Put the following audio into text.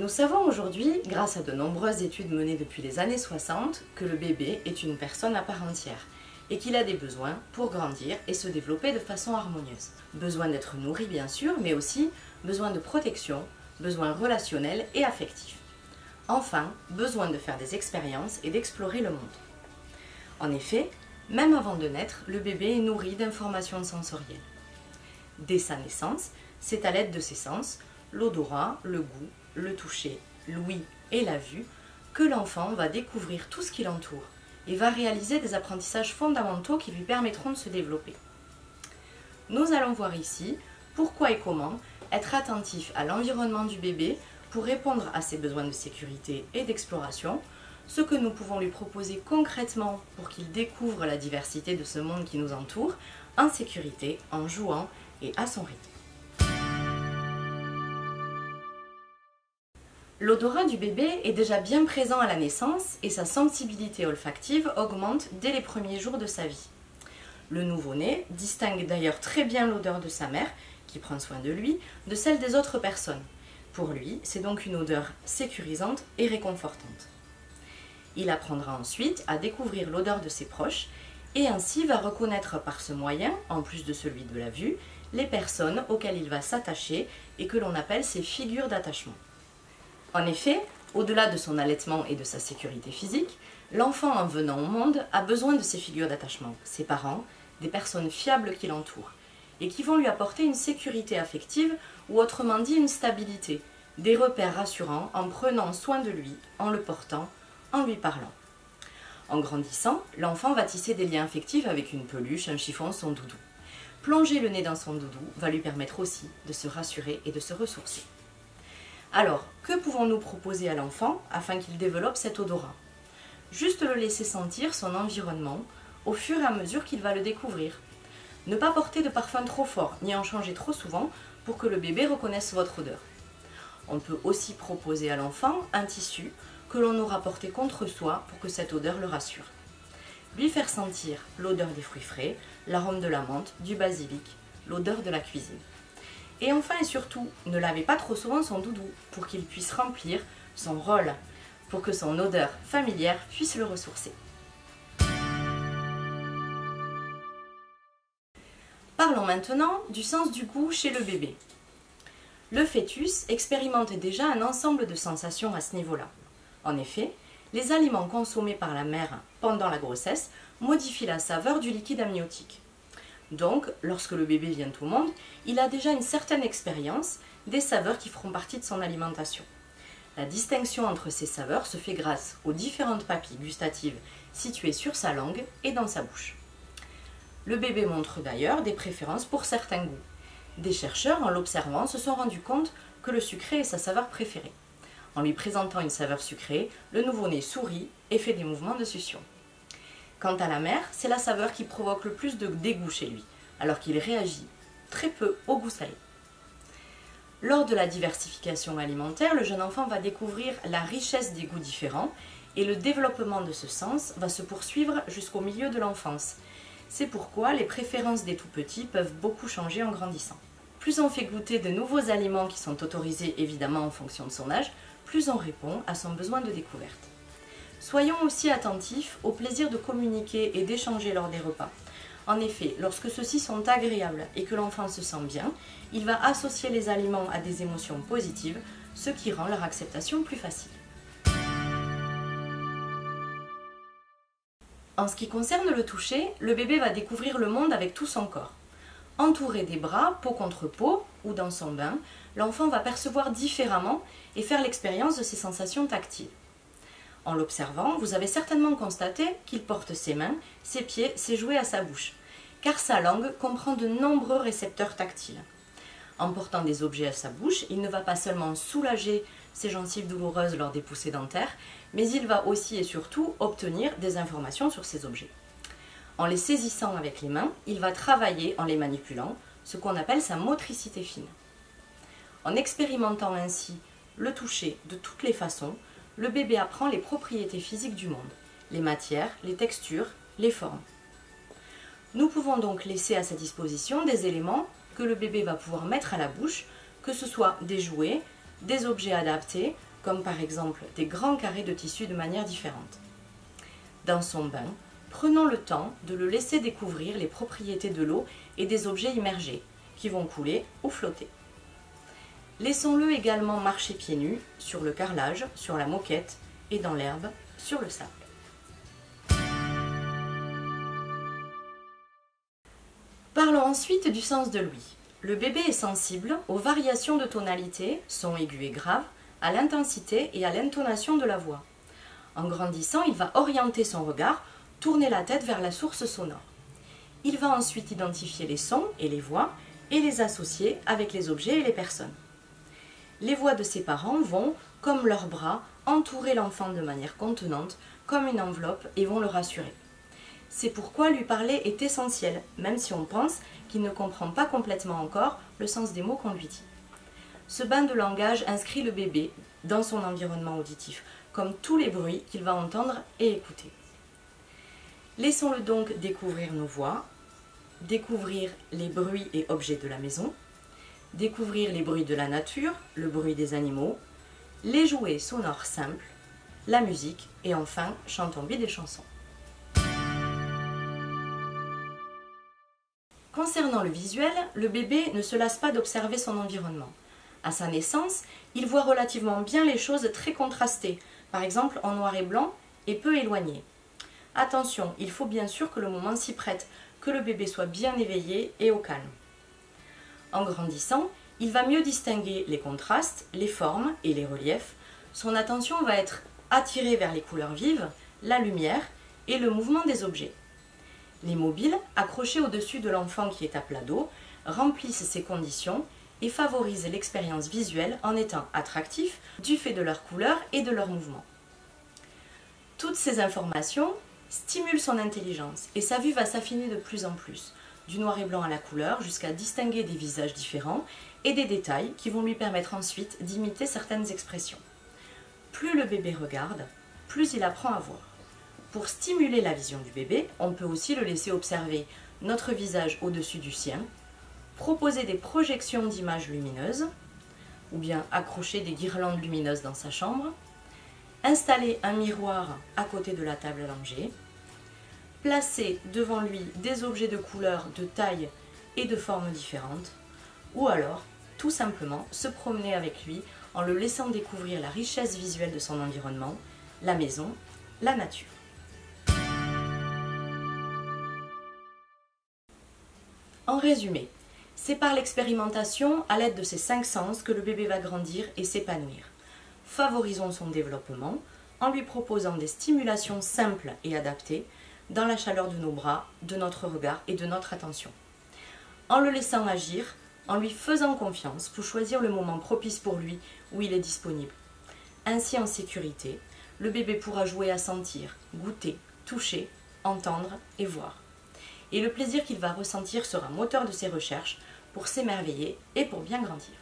Nous savons aujourd'hui, grâce à de nombreuses études menées depuis les années 60, que le bébé est une personne à part entière et qu'il a des besoins pour grandir et se développer de façon harmonieuse. Besoin d'être nourri bien sûr, mais aussi besoin de protection, besoin relationnel et affectif. Enfin, besoin de faire des expériences et d'explorer le monde. En effet, même avant de naître, le bébé est nourri d'informations sensorielles. Dès sa naissance, c'est à l'aide de ses sens, l'odorat, le goût, le toucher, l'ouïe et la vue, que l'enfant va découvrir tout ce qui l'entoure et va réaliser des apprentissages fondamentaux qui lui permettront de se développer. Nous allons voir ici pourquoi et comment être attentif à l'environnement du bébé pour répondre à ses besoins de sécurité et d'exploration, ce que nous pouvons lui proposer concrètement pour qu'il découvre la diversité de ce monde qui nous entoure, en sécurité, en jouant et à son rythme. L'odorat du bébé est déjà bien présent à la naissance et sa sensibilité olfactive augmente dès les premiers jours de sa vie. Le nouveau-né distingue d'ailleurs très bien l'odeur de sa mère, qui prend soin de lui, de celle des autres personnes. Pour lui, c'est donc une odeur sécurisante et réconfortante. Il apprendra ensuite à découvrir l'odeur de ses proches et ainsi va reconnaître par ce moyen, en plus de celui de la vue, les personnes auxquelles il va s'attacher et que l'on appelle ses figures d'attachement. En effet, au-delà de son allaitement et de sa sécurité physique, l'enfant en venant au monde a besoin de ses figures d'attachement, ses parents, des personnes fiables qui l'entourent, et qui vont lui apporter une sécurité affective ou autrement dit une stabilité, des repères rassurants en prenant soin de lui, en le portant, en lui parlant. En grandissant, l'enfant va tisser des liens affectifs avec une peluche, un chiffon, son doudou. Plonger le nez dans son doudou va lui permettre aussi de se rassurer et de se ressourcer. Alors, que pouvons-nous proposer à l'enfant afin qu'il développe cet odorat? Juste le laisser sentir son environnement au fur et à mesure qu'il va le découvrir. Ne pas porter de parfum trop fort, ni en changer trop souvent pour que le bébé reconnaisse votre odeur. On peut aussi proposer à l'enfant un tissu que l'on aura porté contre soi pour que cette odeur le rassure. Lui faire sentir l'odeur des fruits frais, l'arôme de la menthe, du basilic, l'odeur de la cuisine. Et enfin et surtout, ne lavez pas trop souvent son doudou pour qu'il puisse remplir son rôle, pour que son odeur familière puisse le ressourcer. Parlons maintenant du sens du goût chez le bébé. Le fœtus expérimente déjà un ensemble de sensations à ce niveau-là. En effet, les aliments consommés par la mère pendant la grossesse modifient la saveur du liquide amniotique. Donc, lorsque le bébé vient au monde, il a déjà une certaine expérience des saveurs qui feront partie de son alimentation. La distinction entre ces saveurs se fait grâce aux différentes papilles gustatives situées sur sa langue et dans sa bouche. Le bébé montre d'ailleurs des préférences pour certains goûts. Des chercheurs, en l'observant, se sont rendus compte que le sucré est sa saveur préférée. En lui présentant une saveur sucrée, le nouveau-né sourit et fait des mouvements de succion. Quant à la mère, c'est la saveur qui provoque le plus de dégoût chez lui, alors qu'il réagit très peu au goût salé. Lors de la diversification alimentaire, le jeune enfant va découvrir la richesse des goûts différents et le développement de ce sens va se poursuivre jusqu'au milieu de l'enfance. C'est pourquoi les préférences des tout-petits peuvent beaucoup changer en grandissant. Plus on fait goûter de nouveaux aliments qui sont autorisés évidemment en fonction de son âge, plus on répond à son besoin de découverte. Soyons aussi attentifs au plaisir de communiquer et d'échanger lors des repas. En effet, lorsque ceux-ci sont agréables et que l'enfant se sent bien, il va associer les aliments à des émotions positives, ce qui rend leur acceptation plus facile. En ce qui concerne le toucher, le bébé va découvrir le monde avec tout son corps. Entouré des bras, peau contre peau, ou dans son bain, l'enfant va percevoir différemment et faire l'expérience de ses sensations tactiles. En l'observant, vous avez certainement constaté qu'il porte ses mains, ses pieds, ses jouets à sa bouche, car sa langue comprend de nombreux récepteurs tactiles. En portant des objets à sa bouche, il ne va pas seulement soulager ses gencives douloureuses lors des poussées dentaires, mais il va aussi et surtout obtenir des informations sur ces objets. En les saisissant avec les mains, il va travailler en les manipulant, ce qu'on appelle sa motricité fine. En expérimentant ainsi le toucher de toutes les façons, le bébé apprend les propriétés physiques du monde, les matières, les textures, les formes. Nous pouvons donc laisser à sa disposition des éléments que le bébé va pouvoir mettre à la bouche, que ce soit des jouets, des objets adaptés, comme par exemple des grands carrés de tissu de manière différente. Dans son bain, prenons le temps de le laisser découvrir les propriétés de l'eau et des objets immergés, qui vont couler ou flotter. Laissons-le également marcher pieds nus sur le carrelage, sur la moquette et dans l'herbe, sur le sable. Parlons ensuite du sens de l'ouïe. Le bébé est sensible aux variations de tonalité, son aigu et grave, à l'intensité et à l'intonation de la voix. En grandissant, il va orienter son regard, tourner la tête vers la source sonore. Il va ensuite identifier les sons et les voix et les associer avec les objets et les personnes. Les voix de ses parents vont, comme leurs bras, entourer l'enfant de manière contenante, comme une enveloppe, et vont le rassurer. C'est pourquoi lui parler est essentiel, même si on pense qu'il ne comprend pas complètement encore le sens des mots qu'on lui dit. Ce bain de langage inscrit le bébé dans son environnement auditif, comme tous les bruits qu'il va entendre et écouter. Laissons-le donc découvrir nos voix, découvrir les bruits et objets de la maison, découvrir les bruits de la nature, le bruit des animaux, les jouets sonores simples, la musique et enfin, chantons-lui des chansons. Concernant le visuel, le bébé ne se lasse pas d'observer son environnement. À sa naissance, il voit relativement bien les choses très contrastées, par exemple en noir et blanc et peu éloignées. Attention, il faut bien sûr que le moment s'y prête, que le bébé soit bien éveillé et au calme. En grandissant, il va mieux distinguer les contrastes, les formes et les reliefs. Son attention va être attirée vers les couleurs vives, la lumière et le mouvement des objets. Les mobiles, accrochés au-dessus de l'enfant qui est à plat dos, remplissent ces conditions et favorisent l'expérience visuelle en étant attractifs du fait de leurs couleurs et de leurs mouvements. Toutes ces informations stimulent son intelligence et sa vue va s'affiner de plus en plus, du noir et blanc à la couleur jusqu'à distinguer des visages différents et des détails qui vont lui permettre ensuite d'imiter certaines expressions. Plus le bébé regarde, plus il apprend à voir. Pour stimuler la vision du bébé, on peut aussi le laisser observer notre visage au-dessus du sien, proposer des projections d'images lumineuses, ou bien accrocher des guirlandes lumineuses dans sa chambre, installer un miroir à côté de la table à langer, placer devant lui des objets de couleurs, de taille et de formes différentes, ou alors tout simplement se promener avec lui en le laissant découvrir la richesse visuelle de son environnement, la maison, la nature. En résumé, c'est par l'expérimentation, à l'aide de ces 5 sens, que le bébé va grandir et s'épanouir. Favorisons son développement en lui proposant des stimulations simples et adaptées dans la chaleur de nos bras, de notre regard et de notre attention. En le laissant agir, en lui faisant confiance pour choisir le moment propice pour lui où il est disponible. Ainsi en sécurité, le bébé pourra jouer à sentir, goûter, toucher, entendre et voir. Et le plaisir qu'il va ressentir sera moteur de ses recherches pour s'émerveiller et pour bien grandir.